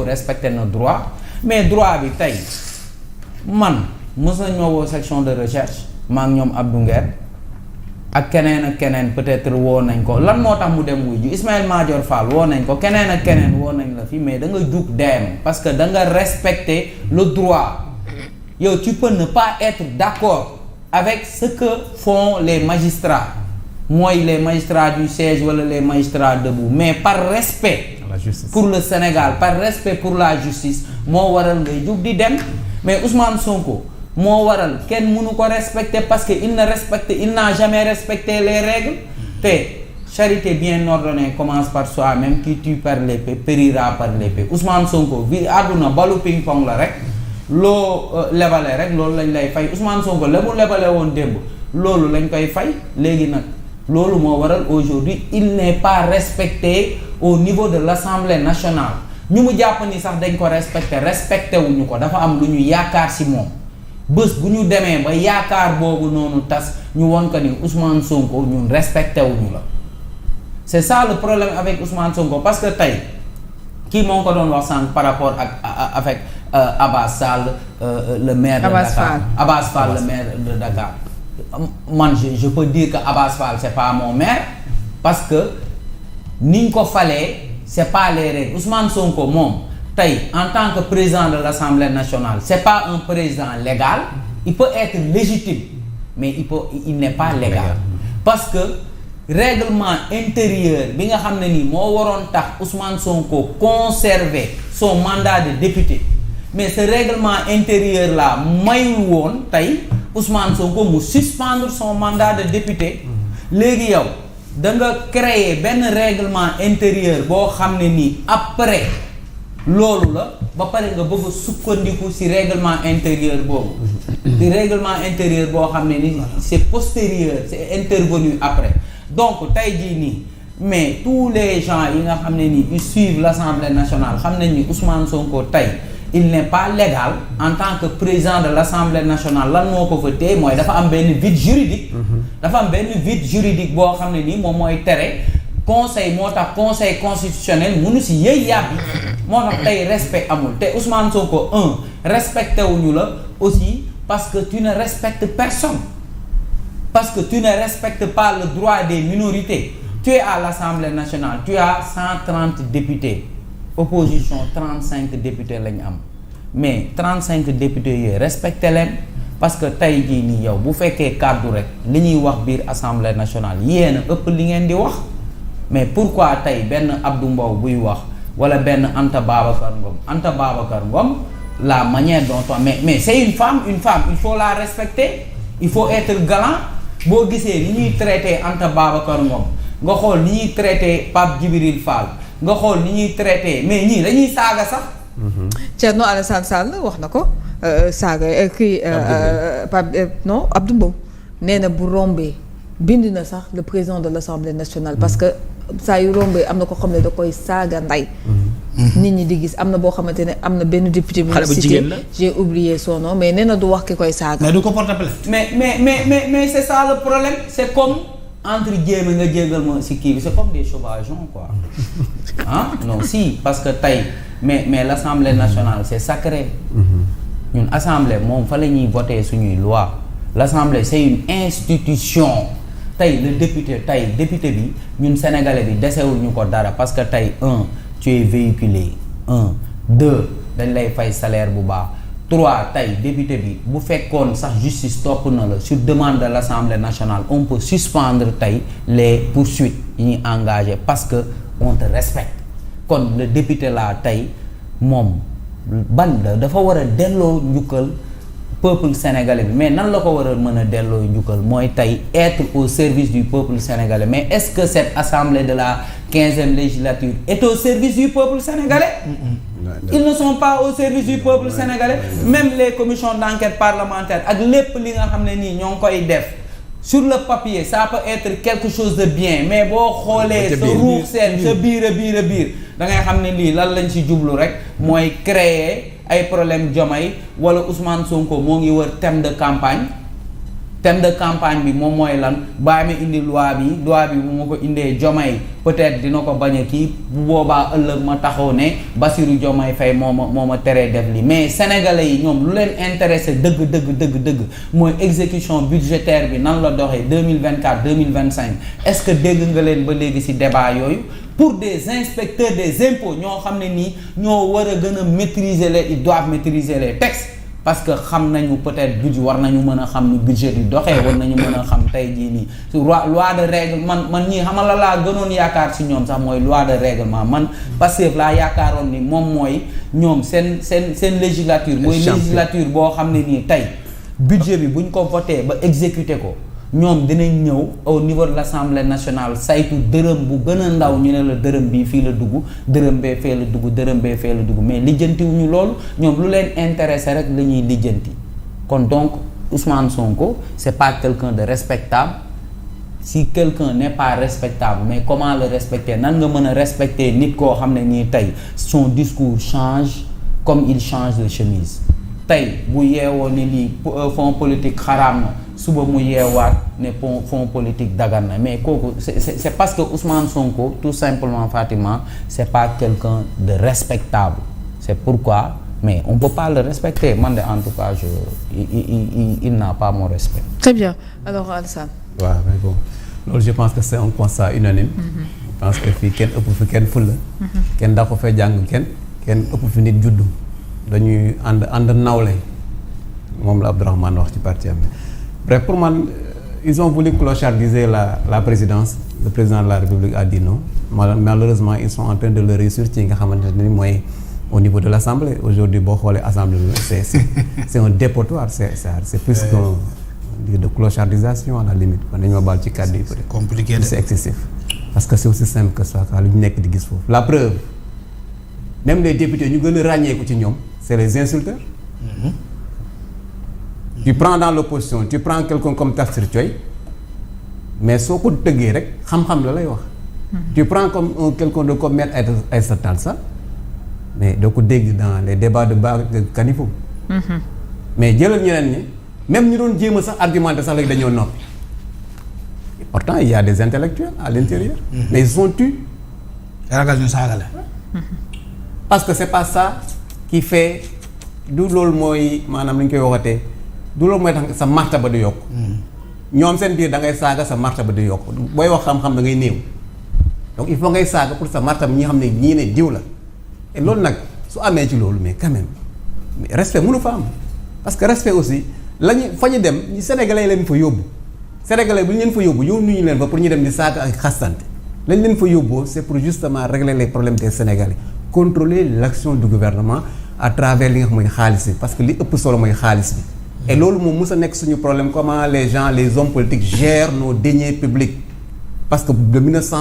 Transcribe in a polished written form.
respecter nos droits mais droit bi tey man mës nañ ma woo section de recherche maa ngi ñoom Abdou Nguer ak keneen peut-être woo nañ ko lan moo tax mu dem wuy ju Ismaïla Madior Fall woo nañ ko keneen ak keneen woo nañ la fi mais da nga jug dem parce que da nga respecter le droit yow tu peux ne pas être d'accord avec ce que font les magistrats mooy les magistrats du siège wala les magistrats debout mais par respect pour le Sénégal par respect pour la justice moo waral ngay jug di dem mais Ousmane Sonko moo waral kenn mënu ko respecter parce que il n'a jamais respecté les règles te charité bien ordonnée commence par soi-même qui tue par l'épée périra par l'épée Ousmane Sonko bi àdduna balu ping pong la rek loo lebale rek loolu lañ lay fay Ousmane Sonko la mu lebale woon démb loolu lañ koy fay léegi nag loolu moo waral aujourd'hui il n'est pas respecté au niveau de l'Assemblée nationale ñu mu jàpp ni sax dañ ko respecté wuñu ko dafa am lu ñu yaakaar ci moom bés bu ñu demee ba yaakaar boobu noonu tas ñu won ko ni Ousmane Sonko ñun respecté wuñu la c'est ça le problème avec Ousmane Sonko parce que tey kii moo ko doon wax sànq par rapport avec Abbas Fall le maire de Dakar Abbas Fall le maire de Dakar man je peux dire que Abbas Fall c'est pas mon maire parce que niñ ko falee c'est pas les règles Ousmane Sonko moom tey en tant que président de l'Assemblée nationale c'est pas un président légal il peut être légitime mais il n'est pas légal parce que règlement intérieur bi nga xam ne nii moo waroon tax Ousmane Sonko conserver son mandat de député mais ce règlement intérieur là mayul woon tey Ousmane Sonko mu suspendre son mandat de député léegi yow da nga créer benn règlement intérieur boo xam ne nii après loolu la ba pare nga bëgg a sukkandiku ci règlement intérieur boobu di règlement intérieur boo xam ne ni c'est postérieur c'est intervenu après donc tey jii nii mais tous les gens yi nga xam ne nii ils suivent l'Assemblée nationale xam nañ ni Ousmane Sonko tey il n'est pas légal en tant que président de l'Assemblée nationale lan moo ko fa téye mooy dafa am benn vide juridique dafa am benn vide juridique boo xam ne nii moom mooy tere conseil moo tax conseil constitutionnel mënu ci yëy yàbbi moo tax tey respect amul te Ousmane Sonko respecté wuñu la aussi parce que tu ne respectes personne parce que tu ne respectes pas le droit des minorités tu es à l'Assemblée nationale tu as 130 députés opposition 35 députés lañu am mais 35 députés yooyu respecté leen parce que tey jii nii yow bu fekkee kàddu rek li ñuy wax biir Assemblée nationale yéen a ëpp li ngeen di wax mais pourquoi tey benn Abdou Mbow buy wax wala benn Anta Babacar Ngom la manière dont mais c'est une femme il faut la respecter il faut être galant boo gisee ni ñuy traiter Anta Babacar Ngom nga xool ni ñuy traiter Pape Djibril Fall nga xool ni ñuy traiter mais ñii dañuy saaga sax. Thierno Alassane Sall wax na ko saaga kii non Abdou Mbow nee na bu rombee bind na sax le président de l'Assemblée nationale parce que saa yu rombee am na ko xam ne da koy saaga nday nit ñi di gis am na boo xamante ne am na benn député bu cité j'ai oublié son nom mais nee na du wax ki koy saaga. mais du ko porter plainte. mais c'est ça le problème c'est comme entre jéem nga jégal ma ci kii bi c'est comme des sauvageons quoi ah non si parce que tey mais l'Assemblée nationale c'est sacré ñun assemblée moom fa la ñuy voter suñuy loi l'Assemblée c'est une institution tey le député bi ñun sénégalais bi desewul ñu ko dara parce que tey tu es véhiculé 2 dañ lay fay salaire bu baax 3 tey député bi bu fekkoon sax justice topp na la sur demande de l'Assemblée nationale on peut suspendre tey les poursuites yi ñuy engagé parce que on te respecte kon le député là tey moom dafa war a delloo njukkal peuple sénégalais bi mais nan la ko war a mën a delloo njukkal mooy tey être au service du peuple sénégalais mais est-ce que cette assemblée de la 15e législature est au service du peuple sénégalais? Ils ne sont pas au service du peuple sénégalais. Même les commissions d'enquête parlementaire ak lépp li nga xam ne nii ñoo ngi koy def sur le papier ça peut être quelque chose de bien mais boo xoolee sa ruux seen sa biir da ngay xam ne lii lan lañ ci jublu rek mooy créer ay problème Diomaye wala Ousmane Sonko moo ngi wër thème de campagne thème de campagne bi moom mooy lan baa mi indi loi bi bu ma ko indee Diomaye peut-être dina ko bañ a kii bu boobaa ëllëg ma taxaw ne Bassirou Diomaye Faye moo ma teree def li mais sénégalais yi ñoom lu leen intéressé dëgg mooy exécution budgétaire bi nan la doxee 2024 2025 est-ce que dégg nga leen ba léegi ci débat yooyu pour des inspecteurs des impôts ñoo xam ne nii ñoo war a gën a maîtriser ils doivent maîtriser les textes parce que xam nañu peut-être budget war nañu mën a xam ni budget di doxee war nañu mën a xam tey jii nii loi de règlement man ñii xamal la laa gënoon yaakaar ci ñoom sax mooy loi de règlement man Pastef laa yaakaaroon ni moom mooy ñoom seen législature mooy législature boo xam ne nii tey budget bi buñ ko voté ba exécuté ko ñoom dinañ ñëw au niveau de l'Assemblée nationale saytu dërëm bu gën a ndaw ñu ne la dërëm bii fii la dugg dërëm bee fee la dugg dërëm bee fee la dugg mais lijjantiwuñu loolu ñoom lu leen intéressé rek la ñuy lijjanti kon donc Ousmane Sonko c'est pas quelqu'un de respectable si quelqu'un n'est pas respectable mais comment le respecter nan nga mën a respecter nit koo xam ne nii tey son discours change comme il change de chemise tey bu yeewoo ne lii fonds politique xaraam na suba mu yeewaat ne fonds politique dagan na mais kooku c'est parce que Ousmane Sonko tout simplement Fatima c'est pas quelqu'un de respectable c'est pourquoi mais on peut pas le respecter man de en tout cas il n'a pas mon respect. Très bien alors Alassane. waaw mais bon loolu je pense que c'est un constat unanime. Je pense que fii kenn ëpp fi kenn fulla kenn daa ko fee jàng kenn ëpp fi nit juddu dañuy ànd nawle moom la Abdourahmane wax ci parti am. Bref, pour moi, ils ont voulu clochardiser la présidence. Le président de la République a dit non. Malheureusement, ils sont en train de le réussir au niveau de l'Assemblée. Aujourd'hui, l'Assemblée, c'est un dépotoir. C'est plus de clochardisation à la limite. C'est compliqué. C'est excessif. Parce que c'est aussi simple que ça. La preuve, même les députés, c'est les insulteurs. Tu prends dans l'opposition, tu prends quelqu'un comme Tafsir Thioye, mais soo ko tëggee rek xam-xam la lay wax. Tu prends quelqu'un de comme Maître Aïssata Tall Sall, mais doo ko dégg dans les débats de Kanifou. Mais jëlal ñeneen ñi même ñu doon jéem a sax argumenter sax léegi dañoo noppi. Pourtant il y a des intellectuels à l'intérieur. Mais ils sont tus. ragal ñu saaga la. Parce que c'est pas ça qui fait du loolu mooy maanaam li ñu koy waxatee. du loolu mooy tax sa martaba du yokk ñoom seen biir da ngay saaga sa martaba du yokk booy wax xam-xam da ngay néew donc il faut ngay saaga pour sa martaba ñi xam ne ñii ne diw la et loolu nag su amee ci loolu mais quand même respect mënu fa am parce que respect aussi lañu fa ñu dem ñi sénégalais leen fa yóbbu sénégalais bu ñu leen fa yóbbu ñu leen fa pour ñu dem di saaga ak xastante lañ leen fa yóbboo c'est pour justement régler les problèmes des sénégalais contrôler l'action du gouvernement à travers li nga xam mooy xaalis bi parce que li ëpp solo mooy xaalis bi. Et loolu moom mës a nekk suñu problème comment les hommes politiques gèrent nos deniers publics parce que de 1960